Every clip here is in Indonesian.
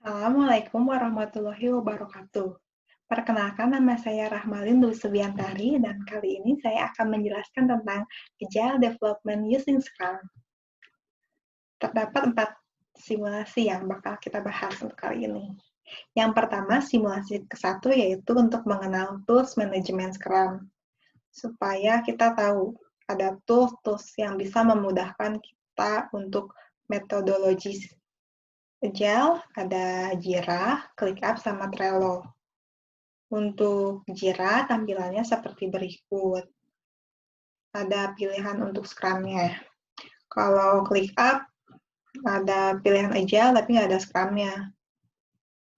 Assalamualaikum warahmatullahi wabarakatuh. Perkenalkan, nama saya Rahmalin Dwi Subiantari, dan kali ini saya akan menjelaskan tentang Agile Development Using Scrum. Terdapat 4 simulasi yang bakal kita bahas untuk kali ini. Yang pertama, simulasi ke-1 yaitu untuk mengenal tools manajemen Scrum, supaya kita tahu ada tools yang bisa memudahkan kita untuk metodologi Agile, ada Jira, ClickUp, sama Trello. Untuk Jira, tampilannya seperti berikut. Ada pilihan untuk Scrum-nya. Kalau ClickUp, ada pilihan Agile, tapi nggak ada Scrum-nya.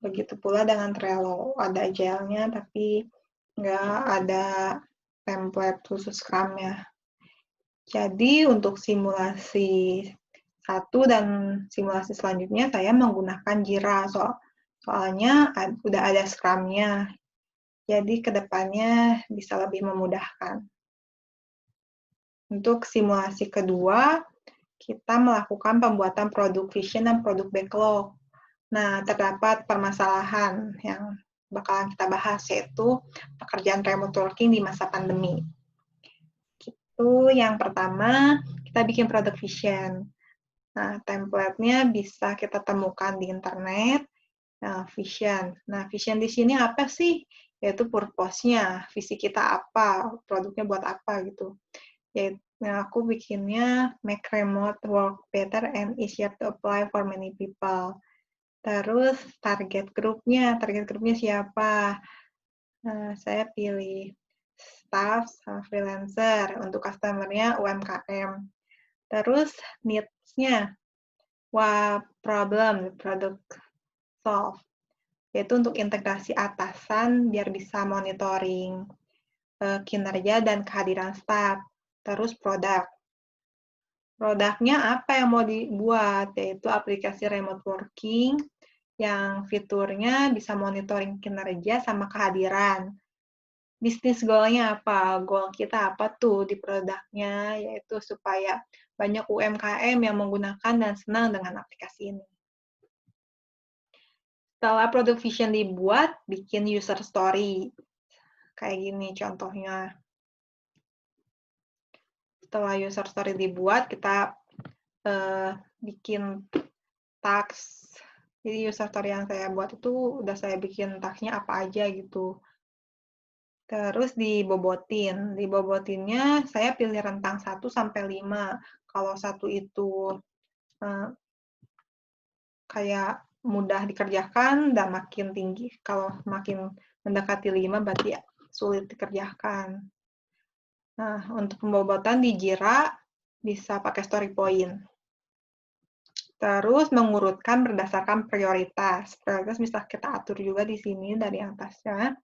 Begitu pula dengan Trello. Ada Agile-nya, tapi nggak ada template khusus Scrum-nya. Jadi, untuk simulasi 1 dan simulasi selanjutnya, saya menggunakan Jira. Soalnya udah ada Scrum-nya. Jadi, kedepannya bisa lebih memudahkan. Untuk simulasi kedua, kita melakukan pembuatan produk vision dan produk backlog. Nah, terdapat permasalahan yang bakalan kita bahas, yaitu pekerjaan remote working di masa pandemi. Itu yang pertama, kita bikin produk vision. Nah, template-nya bisa kita temukan di internet. Vision. Nah, vision di sini apa sih? Yaitu purpose-nya, visi kita apa, produknya buat apa gitu. Aku bikinnya make remote work better and easier to apply for many people. Terus target grupnya siapa? Nah, saya pilih staff sama freelancer, untuk customer-nya UMKM. Terus needs-nya, product solve, yaitu untuk integrasi atasan biar bisa monitoring kinerja dan kehadiran staff. Terus produknya apa yang mau dibuat, yaitu aplikasi remote working yang fiturnya bisa monitoring kinerja sama kehadiran. Bisnis goal-nya apa? Goal kita apa tuh di produknya, yaitu supaya banyak UMKM yang menggunakan dan senang dengan aplikasi ini. Setelah produk vision dibuat, bikin user story. Kayak gini contohnya. Setelah user story dibuat, kita bikin task. Jadi user story yang saya buat itu udah saya bikin task-nya apa aja gitu. Terus dibobotinnya saya pilih rentang 1 sampai 5. Kalau 1 itu kayak mudah dikerjakan dan makin tinggi. Kalau makin mendekati 5 berarti sulit dikerjakan. Nah, untuk pembobotan di Jira bisa pakai story point. Terus mengurutkan berdasarkan prioritas. Prioritas bisa kita atur juga di sini dari atasnya.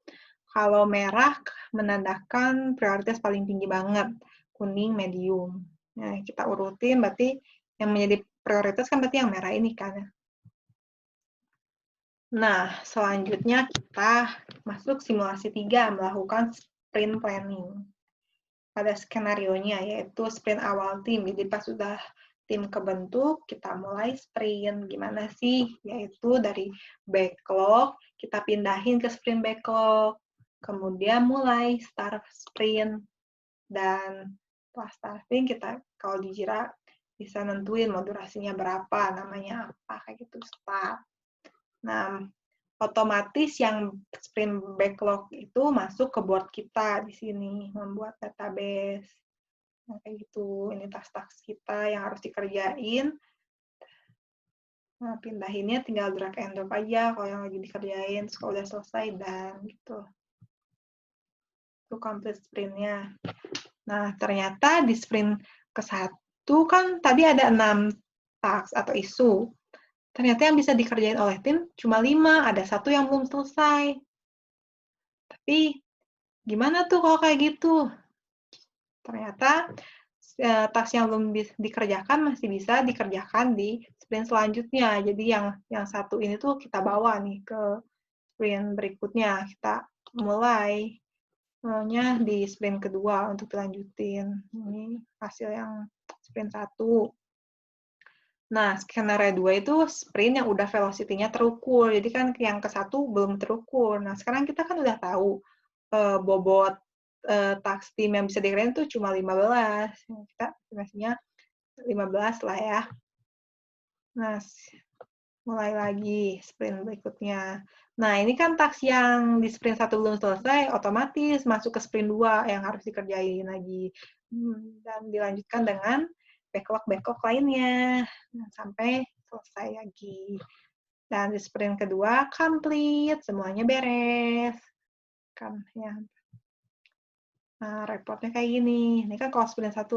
Kalau merah menandakan prioritas paling tinggi banget, kuning medium. Nah, kita urutin, berarti yang menjadi prioritas kan berarti yang merah ini kan. Nah, selanjutnya kita masuk simulasi 3, melakukan sprint planning. Ada skenario-nya, yaitu sprint awal tim. Jadi pas sudah tim kebentuk, kita mulai sprint. Gimana sih? Yaitu dari backlog, kita pindahin ke sprint backlog. Kemudian mulai start sprint. Dan setelah start sprint, kita kalau di Jira bisa nentuin mau durasinya berapa, namanya apa, kayak gitu, start. Nah, otomatis yang sprint backlog itu masuk ke board kita di sini, membuat database. Nah, kayak gitu, ini task-task kita yang harus dikerjain. Nah, pindahinnya tinggal drag and drop aja kalau yang lagi dikerjain, kalau udah selesai, dan gitu. Itu complete sprint-nya. Nah, ternyata di sprint ke-1 kan tadi ada 6 task atau isu. Ternyata yang bisa dikerjain oleh tim cuma 5, ada 1 yang belum selesai. Tapi gimana tuh kalau kayak gitu? Ternyata task yang belum dikerjakan masih bisa dikerjakan di sprint selanjutnya. Jadi yang 1 ini tuh kita bawa nih ke sprint berikutnya. Kita mulai di sprint kedua untuk dilanjutin. Ini hasil yang sprint 1. Nah, skenario 2 itu sprint yang udah velocity-nya terukur. Jadi kan yang ke satu belum terukur. Nah, sekarang kita kan udah tahu bobot task team yang bisa dikerjain itu cuma 15. Kita estimasinya 15 lah ya. Nah, mulai lagi sprint berikutnya. Nah, ini kan task yang di sprint 1 belum selesai, otomatis masuk ke sprint 2 yang harus dikerjain lagi. Dan dilanjutkan dengan backlog-backlog lainnya sampai selesai lagi. Dan di sprint kedua complete, semuanya beres. Kan ya. Nah, reportnya kayak gini. Ini kan kalau sprint 1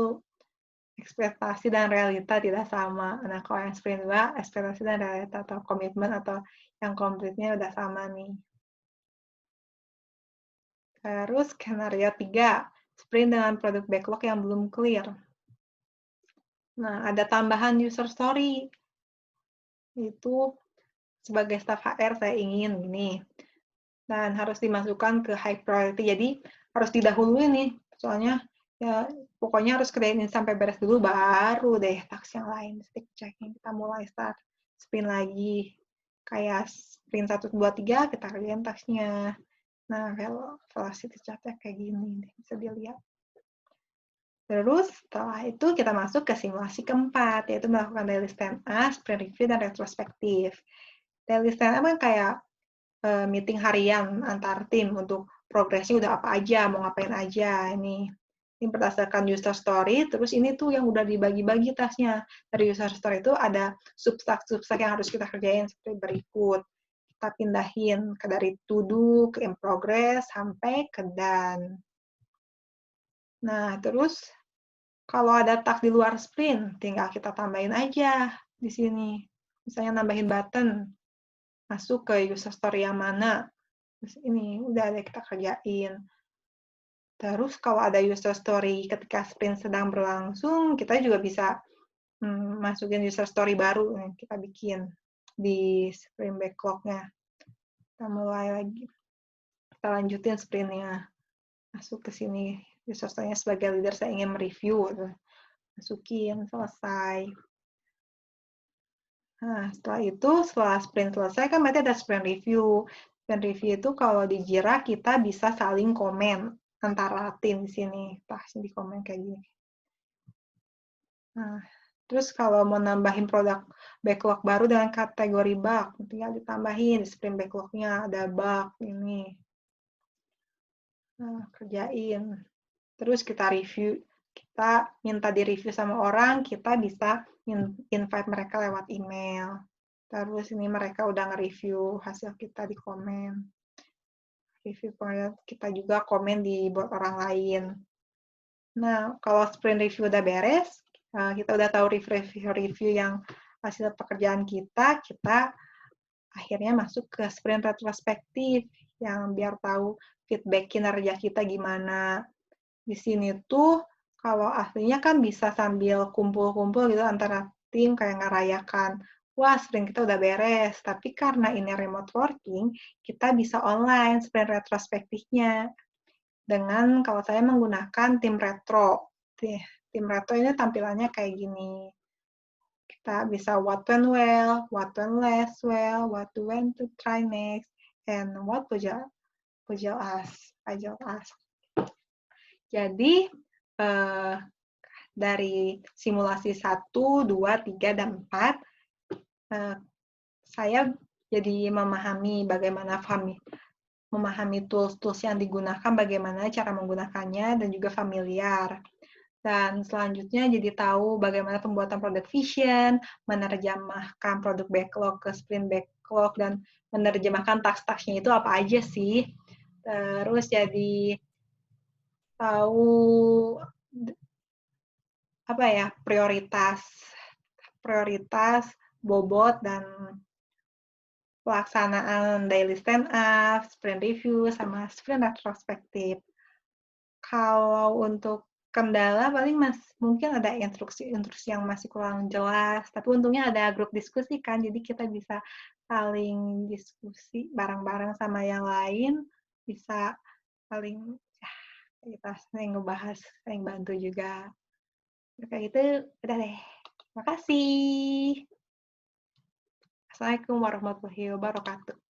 ekspektasi dan realita tidak sama. Nah, kalau yang sprint 2, ekspektasi dan realita atau komitmen atau yang komplitnya udah sama nih. Terus skenario 3, sprint dengan produk backlog yang belum clear. Nah, ada tambahan user story. Itu sebagai staff HR saya ingin gini. Dan harus dimasukkan ke high priority. Jadi harus didahului nih. Soalnya ya pokoknya harus kerjain ini sampai beres dulu baru deh task yang lain. Stick checking kita mulai start sprint lagi. Kayak sprint 1 2 3 kita kerjain tasknya. Nah, velocity chartnya kayak gini bisa dilihat. Terus setelah itu kita masuk ke simulasi keempat, yaitu melakukan daily stand-up, sprint review, dan retrospektif. Daily stand-up kan kayak meeting harian antar tim untuk progresnya udah apa aja, mau ngapain aja. Ini berdasarkan user story, terus ini tuh yang udah dibagi-bagi tasnya. Dari user story itu ada substack yang harus kita kerjain seperti berikut. Kita pindahin ke dari to do, ke in progress, sampai ke done. Nah, terus kalau ada task di luar sprint, tinggal kita tambahin aja di sini. Misalnya nambahin button, masuk ke user story yang mana. Terus ini udah ada kita kerjain. Terus kalau ada user story ketika sprint sedang berlangsung, kita juga bisa masukin user story baru yang kita bikin di sprint backlog-nya. Kita mulai lagi. Kita lanjutin sprint-nya. Masuk ke sini. User story-nya sebagai leader saya ingin mereview. Masukin, selesai. Nah, setelah sprint selesai, kan berarti ada sprint review. Sprint review itu kalau di Jira kita bisa saling komen antara tim di sini. Di komen kayak gini. Nah, terus kalau mau nambahin produk backlog baru dengan kategori bug, tinggal ditambahin di sprint backlog-nya ada bug ini. Nah, kerjain. Terus kita review, kita minta di-review sama orang, kita bisa invite mereka lewat email. Terus ini mereka udah nge-review hasil kita di komen. Review kita juga komen di buat orang lain. Nah, kalau sprint review udah beres, kita udah tahu review yang hasil pekerjaan kita akhirnya masuk ke sprint retrospektif yang biar tahu feedback kinerja kita gimana. Di sini tuh kalau aslinya kan bisa sambil kumpul-kumpul gitu antara tim kayak ngerayakan, wah sprint kita udah beres. Tapi karena ini remote working, kita bisa online sprint retrospektifnya. Dengan kalau saya menggunakan tim retro. Tim retro ini tampilannya kayak gini. Kita bisa what went well, what went less well, what to went to try next, and what Pujal us. Jadi, dari simulasi 1, 2, 3, dan 4, saya jadi memahami bagaimana memahami tools-tools yang digunakan, bagaimana cara menggunakannya, dan juga familiar. Dan selanjutnya jadi tahu bagaimana pembuatan produk vision, menerjemahkan produk backlog ke sprint backlog, dan menerjemahkan task-tasknya itu apa aja sih. Terus jadi tahu prioritas, bobot, dan pelaksanaan daily stand-up, sprint review, sama sprint retrospektif. Kalau untuk kendala paling mungkin ada instruksi yang masih kurang jelas, tapi untungnya ada grup diskusi kan, jadi kita bisa saling diskusi bareng-bareng sama yang lain, bisa saling kita sering ngebahas, saling bantu juga. Kayak gitu, udah deh. Makasih. Assalamualaikum warahmatullahi wabarakatuh.